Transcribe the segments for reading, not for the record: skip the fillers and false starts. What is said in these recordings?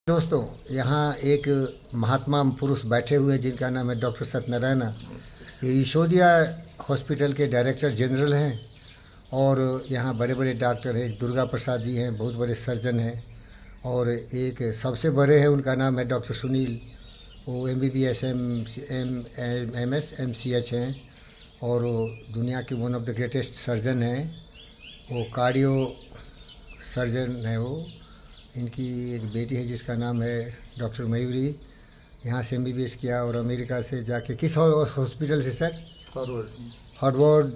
दोस्तों, यहाँ एक महात्मा पुरुष बैठे हुए हैं जिनका नाम है डॉक्टर सत्यनारायण। ये यशोदिया हॉस्पिटल के डायरेक्टर जनरल हैं और यहाँ बड़े बड़े डॉक्टर हैं। दुर्गा प्रसाद जी हैं, बहुत बड़े सर्जन हैं। और एक सबसे बड़े हैं, उनका नाम है डॉक्टर सुनील। वो MBBS MS MCH हैं और वो दुनिया के one of the greatest surgeon हैं। वो कार्डियो सर्जन है। वो इनकी एक बेटी है जिसका नाम है डॉक्टर मयूरी। यहाँ से MBBS किया और अमेरिका से जाके किस हॉस्पिटल से सर? हार्वर्ड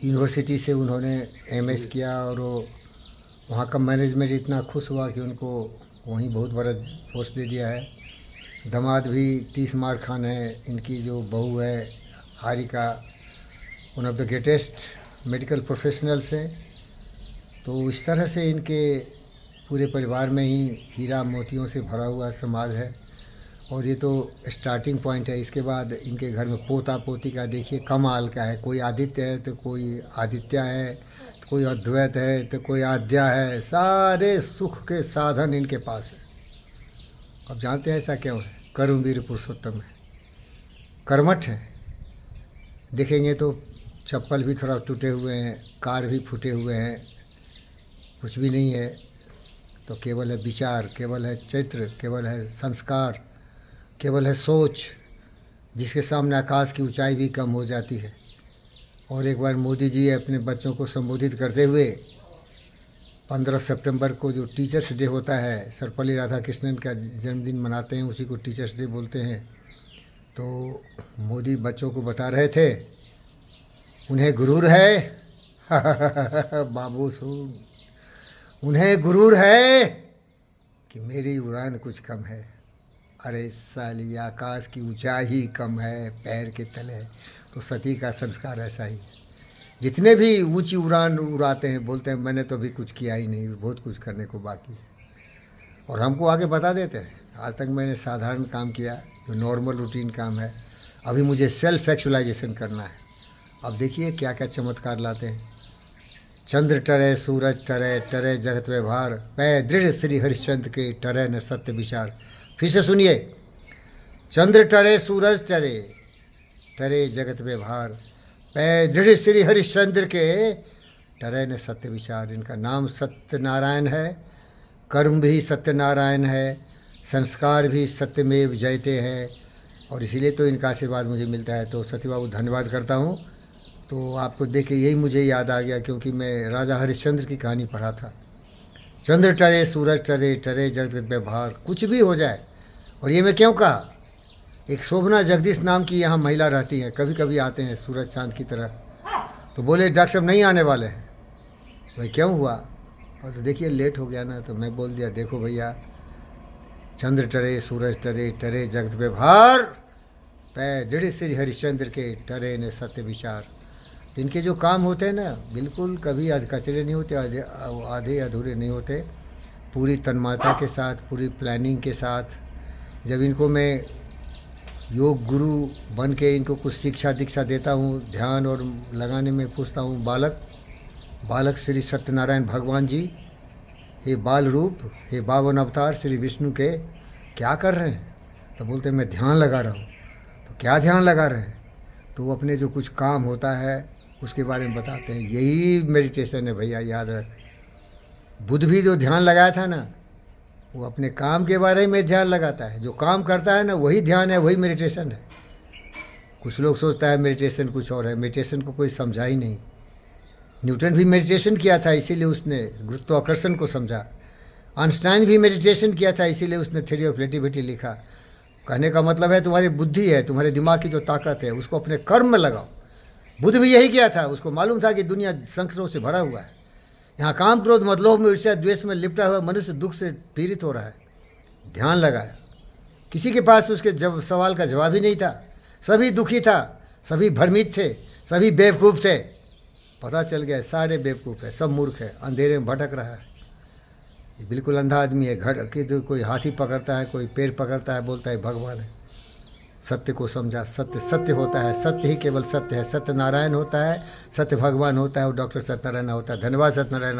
यूनिवर्सिटी से उन्होंने MS किया और वो वहाँ का मैनेजमेंट इतना खुश हुआ कि उनको वहीं बहुत बड़ा पोस्ट दे दिया है। दामाद भी 30 मार खान है। इनकी जो बहू है Harika, one of the greatest medical professionals हैं। तो इस तरह से इनके पूरे परिवार में ही हीरा मोतियों से भरा हुआ समाज है और ये तो स्टार्टिंग पॉइंट है। इसके बाद इनके घर में पोता पोती का देखिए कमाल का है। कोई आदित्य है तो कोई आदित्य है, तो कोई अद्वैत है तो कोई आद्या है। सारे सुख के साधन इनके पास है। अब जानते हैं ऐसा क्यों है? कर्मवीर पुरुषोत्तम है, कर्मठ है। देखेंगे तो चप्पल भी थोड़ा टूटे हुए हैं, कार भी फूटे हुए हैं, कुछ भी नहीं है। तो केवल है विचार, केवल है चरित्र, केवल है संस्कार, केवल है सोच, जिसके सामने आकाश की ऊंचाई भी कम हो जाती है। और एक बार मोदी जी अपने बच्चों को संबोधित करते हुए 15 सितंबर को जो टीचर्स डे होता है, सर्वपल्ली राधाकृष्णन का जन्मदिन मनाते हैं, उसी को टीचर्स डे बोलते हैं। तो मोदी बच्चों को बता रहे थे, उन्हें गुरूर है बाबू सुन, उन्हें गुरूर है कि मेरी उड़ान कुछ कम है। अरे साली, आकाश की ऊंचाई ही कम है पैर के तले। तो सती का संस्कार ऐसा ही है। जितने भी ऊंची उड़ान उड़ाते हैं बोलते हैं मैंने तो अभी कुछ किया ही नहीं, बहुत कुछ करने को बाकी है। और हमको आगे बता देते हैं। आज तक मैंने साधारण काम किया, जो नॉर्मल रूटीन काम है। अभी मुझे सेल्फ एक्चुअलाइजेशन करना है। अब देखिए क्या क्या चमत्कार लाते हैं। चंद्र टरे सूरज टरे, टरे जगत व्यवहार, पै दृढ़ श्री हरिश्चंद्र के टरे न सत्य विचार। फिर से सुनिए, चंद्र टरे सूरज टरे, टरे जगत व्यवहार, पै दृढ़ श्री हरिश्चंद्र के टरे न सत्य विचार। इनका नाम सत्यनारायण है, कर्म भी सत्यनारायण है, संस्कार भी सत्यमेव जयते हैं। और इसीलिए तो इनका आशीर्वाद मुझे मिलता है। तो सती बाबू धन्यवाद करता हूँ। तो आपको देख के यही मुझे याद आ गया, क्योंकि मैं राजा हरिश्चंद्र की कहानी पढ़ा था। चंद्र टरे सूरज टरे, टरे जगत व्यवहार, कुछ भी हो जाए। और ये मैं क्यों कहा? एक शोभना जगदीश नाम की यहाँ महिला रहती हैं, कभी कभी आते हैं सूरज चांद की तरह। तो बोले डॉक्टर साहब नहीं आने वाले हैं। भाई क्यों हुआ? और तो देखिए लेट हो गया ना। तो मैं बोल दिया, देखो भैया, चंद्र टरे सूरज टरे, टरे जगत व्यवहार, पै दृढ़ श्री हरिश्चंद्र के टरे ने सत्य विचार। इनके जो काम होते हैं ना, बिल्कुल कभी कचरे नहीं होते, आधे अधूरे नहीं होते। पूरी तन्मात्रा के साथ, पूरी प्लानिंग के साथ। जब इनको मैं योग गुरु बन के इनको कुछ शिक्षा दीक्षा देता हूँ, ध्यान और लगाने में पूछता हूँ, बालक श्री सत्यनारायण भगवान जी, हे बाल रूप, हे 52 अवतार श्री विष्णु के क्या कर रहे हैं? तो बोलते हैं मैं ध्यान लगा रहा हूँ। तो क्या ध्यान लगा रहे हैं? तो वो अपने जो कुछ काम होता है उसके बारे में बताते हैं। यही मेडिटेशन है भैया, याद रख। बुद्ध भी जो ध्यान लगाया था ना, वो अपने काम के बारे में ध्यान लगाता है। जो काम करता है ना, वही ध्यान है, वही मेडिटेशन है। कुछ लोग सोचता है मेडिटेशन कुछ और है। मेडिटेशन को कोई समझा ही नहीं। न्यूटन भी मेडिटेशन किया था, इसीलिए उसने गुरुत्वाकर्षण को समझा। आइंस्टाइन भी मेडिटेशन किया था, इसीलिए उसने थ्योरी ऑफ रिलेटिविटी लिखा। कहने का मतलब है तुम्हारी बुद्धि है, तुम्हारे दिमाग की जो ताकत है, उसको अपने कर्म में लगाओ। बुद्ध भी यही किया था। उसको मालूम था कि दुनिया संकटों से भरा हुआ है। यहाँ काम क्रोध मद लोभ में ईर्ष्या द्वेष में लिपटा हुआ मनुष्य दुख से पीड़ित हो रहा है। ध्यान लगाया। किसी के पास उसके सवाल का जवाब ही नहीं था। सभी दुखी था, सभी भ्रमित थे, सभी बेवकूफ़ थे। पता चल गया सारे बेवकूफ़ है, सब मूर्ख है, अंधेरे में भटक रहा है। ये बिल्कुल अंधा आदमी है। घर के कोई हाथी पकड़ता है, कोई पेड़ पकड़ता है, बोलता है भगवान है। सत्य को समझा। सत्य सत्य होता है, सत्य ही केवल सत्य है। सत्यनारायण होता है, सत्य भगवान होता है और डॉक्टर सत्यनारायण होता है। धन्यवाद सत्यनारायण।